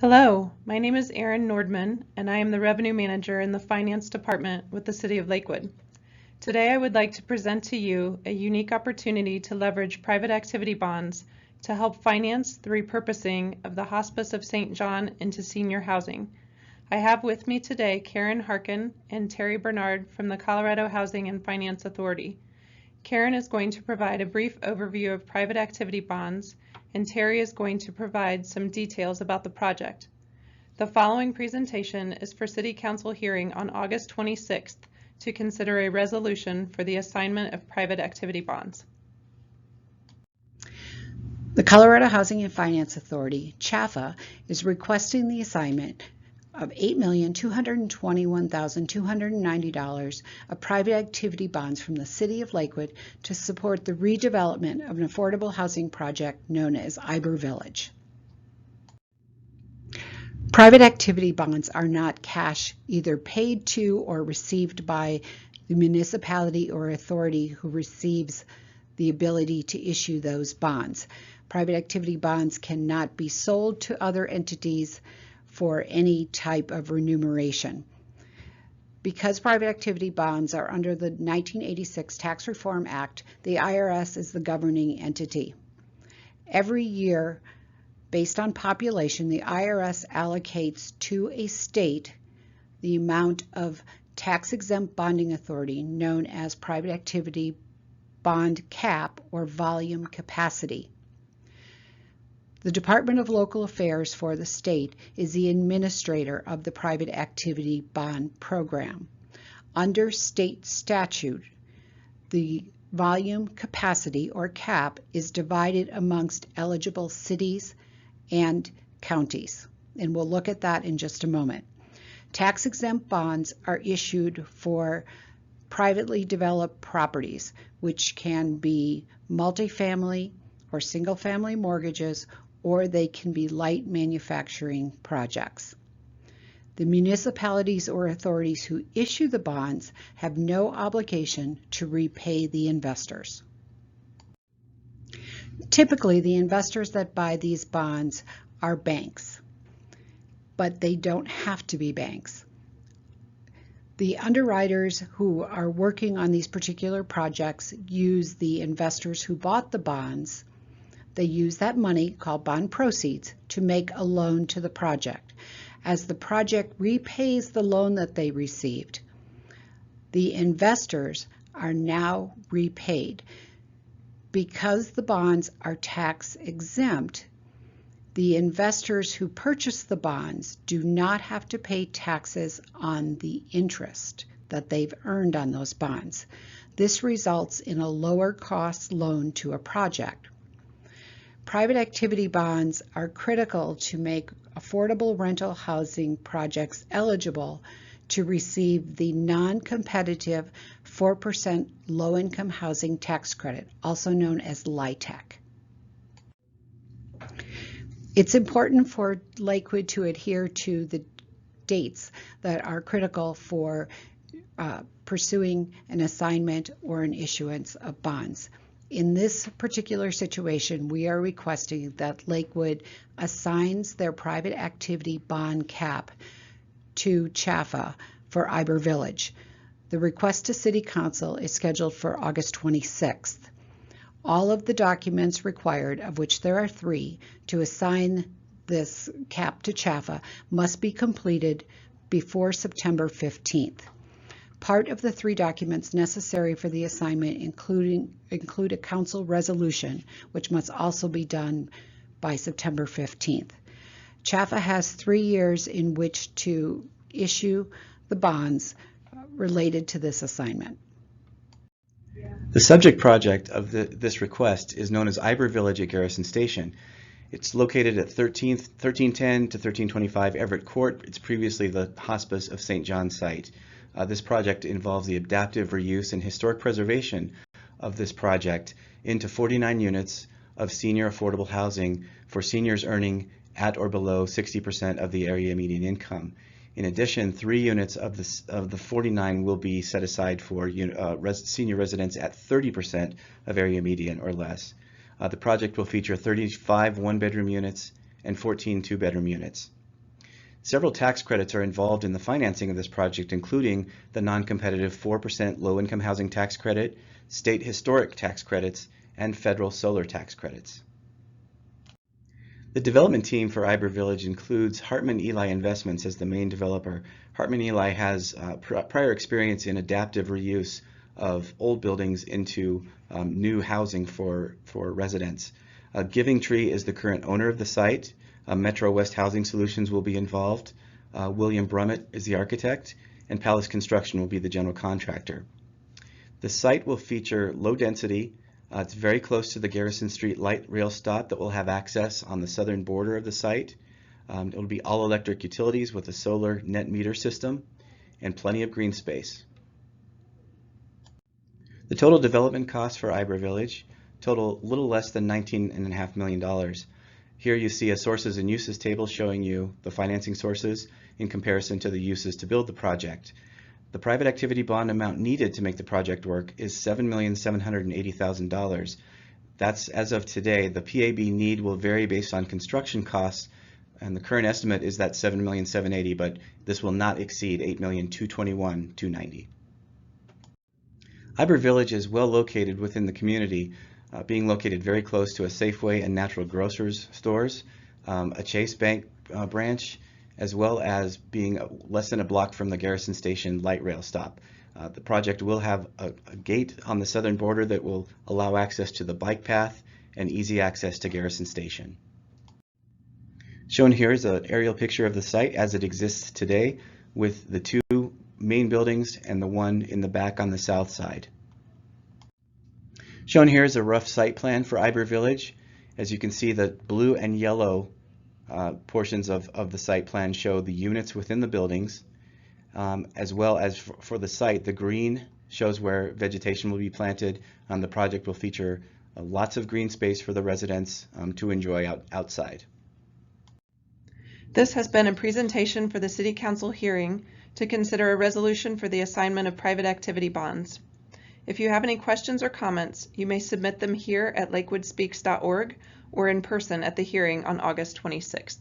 Hello, my name is Erin Nordman, and I am the Revenue Manager in the Finance Department with the City of Lakewood. Today I would like to present to you a unique opportunity to leverage private activity bonds to help finance the repurposing of the Hospice of St. John into senior housing. I have with me today Karen Harkin and Terry Bernard from the Colorado Housing and Finance Authority. Karen is going to provide a brief overview of private activity bonds, and Terry is going to provide some details about the project. The following presentation is for City Council hearing on August 26th to consider a resolution for the assignment of private activity bonds. The Colorado Housing and Finance Authority, CHAFA, is requesting the assignment of $8,221,290 of private activity bonds from the City of Lakewood to support the redevelopment of an affordable housing project known as Eiber Village. Private activity bonds are not cash either paid to or received by the municipality or authority who receives the ability to issue those bonds. Private activity bonds cannot be sold to other entities for any type of remuneration. Because private activity bonds are under the 1986 Tax Reform Act, the IRS is the governing entity. Every year, based on population, the IRS allocates to a state the amount of tax-exempt bonding authority known as private activity bond cap or volume capacity. The Department of Local Affairs for the state is the administrator of the private activity bond program. Under state statute, the volume capacity or cap is divided amongst eligible cities and counties, and we'll look at that in just a moment. Tax-exempt bonds are issued for privately developed properties, which can be multifamily or single-family mortgages, or they can be light manufacturing projects. The municipalities or authorities who issue the bonds have no obligation to repay the investors. Typically, the investors that buy these bonds are banks, but they don't have to be banks. The underwriters who are working on these particular projects use the investors who bought the bonds. They use that money, called bond proceeds, to make a loan to the project. As the project repays the loan that they received, the investors are now repaid. Because the bonds are tax exempt, the investors who purchase the bonds do not have to pay taxes on the interest that they've earned on those bonds. This results in a lower cost loan to a project. Private activity bonds are critical to make affordable rental housing projects eligible to receive the non-competitive 4% low-income housing tax credit, also known as LIHTC. It's important for Lakewood to adhere to the dates that are critical for pursuing an assignment or an issuance of bonds. In this particular situation, we are requesting that Lakewood assigns their private activity bond cap to CHAFA for Eiber Village. The request to City Council is scheduled for August 26th. All of the documents required, of which there are 3, to assign this cap to CHAFA must be completed before September 15th. Part of the 3 documents necessary for the assignment include a council resolution, which must also be done by September 15th. CHAFA has 3 years in which to issue the bonds related to this assignment. The subject project of this request is known as Eiber Village at Garrison Station. It's located at 1310 to 1325 Everett Court. It's previously the Hospice of St. John site. This project involves the adaptive reuse and historic preservation of this project into 49 units of senior affordable housing for seniors earning at or below 60% of the area median income. In addition, 3 units of the 49 will be set aside for senior residents at 30% of area median or less. The project will feature 35 one-bedroom units and 14 two-bedroom units. Several tax credits are involved in the financing of this project, including the non-competitive 4% low-income housing tax credit, state historic tax credits, and federal solar tax credits. The development team for Eiber Village includes Hartman Eli Investments as the main developer. Hartman Eli has prior experience in adaptive reuse of old buildings into new housing for residents. Giving Tree is the current owner of the site. Metro West Housing Solutions will be involved. William Brummett is the architect, and Palace Construction will be the general contractor. The site will feature low density. It's very close to the Garrison Street light rail stop that will have access on the southern border of the site. It will be all electric utilities with a solar net meter system and plenty of green space. The total development cost for Eiber Village total a little less than $19.5 million. Here you see a sources and uses table showing you the financing sources in comparison to the uses to build the project. The private activity bond amount needed to make the project work is $7,780,000. That's as of today. The PAB need will vary based on construction costs, and the current estimate is that $7,780,000, but this will not exceed $8,221,290. Eiber Village is well located within the community, being located very close to a Safeway and Natural Grocers stores, a Chase Bank branch, as well as being less than a block from the Garrison Station light rail stop. The project will have a gate on the southern border that will allow access to the bike path and easy access to Garrison Station. Shown here is an aerial picture of the site as it exists today, with the two main buildings and the one in the back on the south side. Shown here is a rough site plan for Eiber Village. As you can see, the blue and yellow portions of the site plan show the units within the buildings, as well as for the site, the green shows where vegetation will be planted. The project will feature lots of green space for the residents to enjoy outside. This has been a presentation for the City Council hearing to consider a resolution for the assignment of private activity bonds. If you have any questions or comments, you may submit them here at lakewoodspeaks.org or in person at the hearing on August 26th.